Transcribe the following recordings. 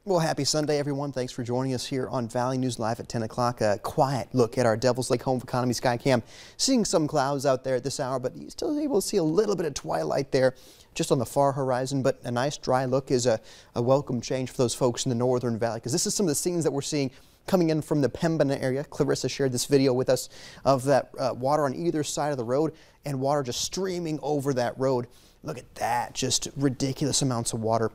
Well, happy Sunday, everyone. Thanks for joining us here on Valley News Live at 10 o'clock. A quiet look at our Devils Lake Home Economy Skycam. Seeing some clouds out there at this hour, but you're still able to see a little bit of twilight there just on the far horizon. But a nice dry look is a welcome change for those folks in the Northern Valley, because this is some of the scenes that we're seeing coming in from the Pembina area. Clarissa shared this video with us of that water on either side of the road and water just streaming over that road. Look at that, just ridiculous amounts of water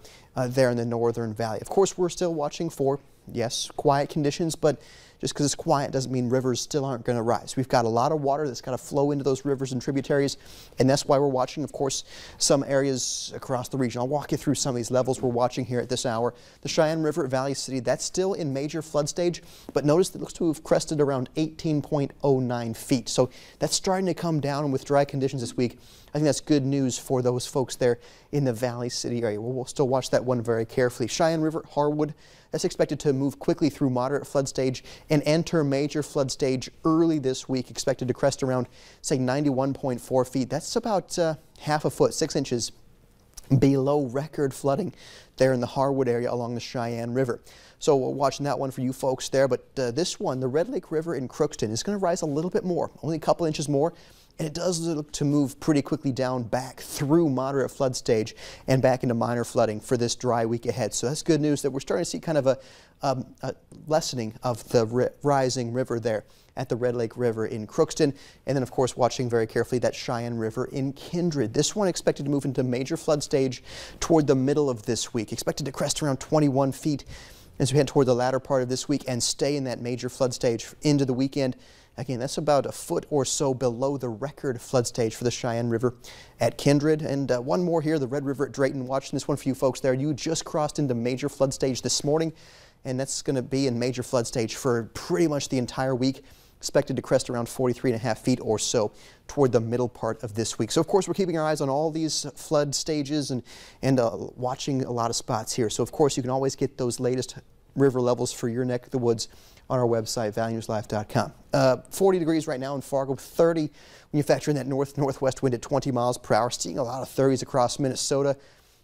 there in the Northern Valley. Of course, we're still watching for, yes, quiet conditions, but just because it's quiet doesn't mean rivers still aren't going to rise. We've got a lot of water that's got to flow into those rivers and tributaries, and that's why we're watching, of course, some areas across the region. I'll walk you through some of these levels we're watching here at this hour. The Cheyenne River at Valley City, that's still in major flood stage, but notice it looks to have crested around 18.09 feet. So that's starting to come down, and with dry conditions this week, I think that's good news for those folks there in the Valley City area. We'll still watch that one very carefully. Cheyenne River, Harwood, that's expected to move quickly through moderate flood stage and enter major flood stage early this week, expected to crest around, say, 91.4 feet. That's about half a foot, 6 inches below record flooding there in the Harwood area along the Cheyenne River. So we're watching that one for you folks there, but this one, the Red Lake River in Crookston, is going to rise a little bit more, only a couple inches more. And it does look to move pretty quickly down back through moderate flood stage and back into minor flooding for this dry week ahead. So that's good news that we're starting to see kind of a lessening of the rising river there at the Red Lake River in Crookston. And then, of course, watching very carefully that Cheyenne River in Kindred. This one expected to move into major flood stage toward the middle of this week, expected to crest around 21 feet as we head toward the latter part of this week and stay in that major flood stage into the weekend. Again, that's about a foot or so below the record flood stage for the Cheyenne River at Kindred. And one more here, the Red River at Drayton. Watching this one for you folks there. You just crossed into major flood stage this morning, and that's going to be in major flood stage for pretty much the entire week. Expected to crest around 43.5 feet or so toward the middle part of this week. So, of course, we're keeping our eyes on all these flood stages and watching a lot of spots here. So, of course, you can always get those latest river levels for your neck of the woods on our website, valleynewslive.com. 40 degrees right now in Fargo, 30 when you factor in that northwest wind at 20 miles per hour. Seeing a lot of 30s across Minnesota.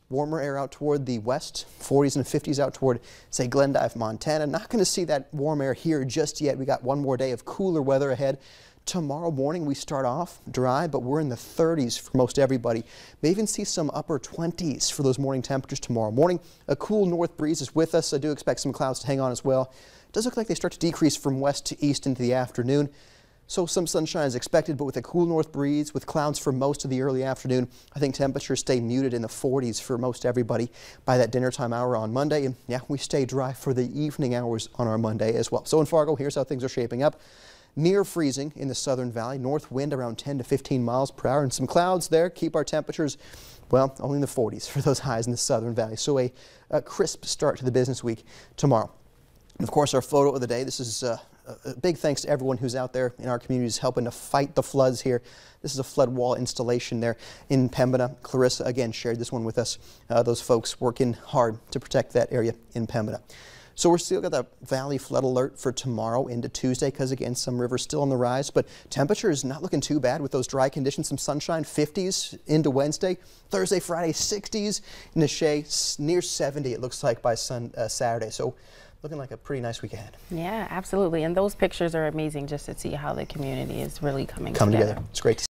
Warmer air out toward the west, 40s and 50s out toward, say, Glendive, Montana. Not going to see that warm air here just yet. We got one more day of cooler weather ahead. Tomorrow morning we start off dry, but we're in the 30s for most everybody. May even see some upper 20s for those morning temperatures tomorrow morning. A cool north breeze is with us. I do expect some clouds to hang on as well. It does look like they start to decrease from west to east into the afternoon. So some sunshine is expected, but with a cool north breeze, with clouds for most of the early afternoon, I think temperatures stay muted in the 40s for most everybody by that dinner time hour on Monday. And yeah, we stay dry for the evening hours on our Monday as well. So in Fargo, here's how things are shaping up. Near freezing in the Southern Valley, north wind around 10 to 15 miles per hour, and some clouds there keep our temperatures, well, only in the 40s for those highs in the Southern Valley. So a crisp start to the business week tomorrow. And of course, our photo of the day, this is a big thanks to everyone who's out there in our communities helping to fight the floods here. This is a flood wall installation there in Pembina. Clarissa, again, shared this one with us. Those folks working hard to protect that area in Pembina. So we're still got the valley flood alert for tomorrow into Tuesday because, again, some rivers still on the rise. But temperature is not looking too bad with those dry conditions. Some sunshine, 50s into Wednesday. Thursday, Friday, 60s. In the Shea, near 70 it looks like by Saturday. So looking like a pretty nice week ahead. Yeah, absolutely. And those pictures are amazing just to see how the community is really coming together. It's great to see.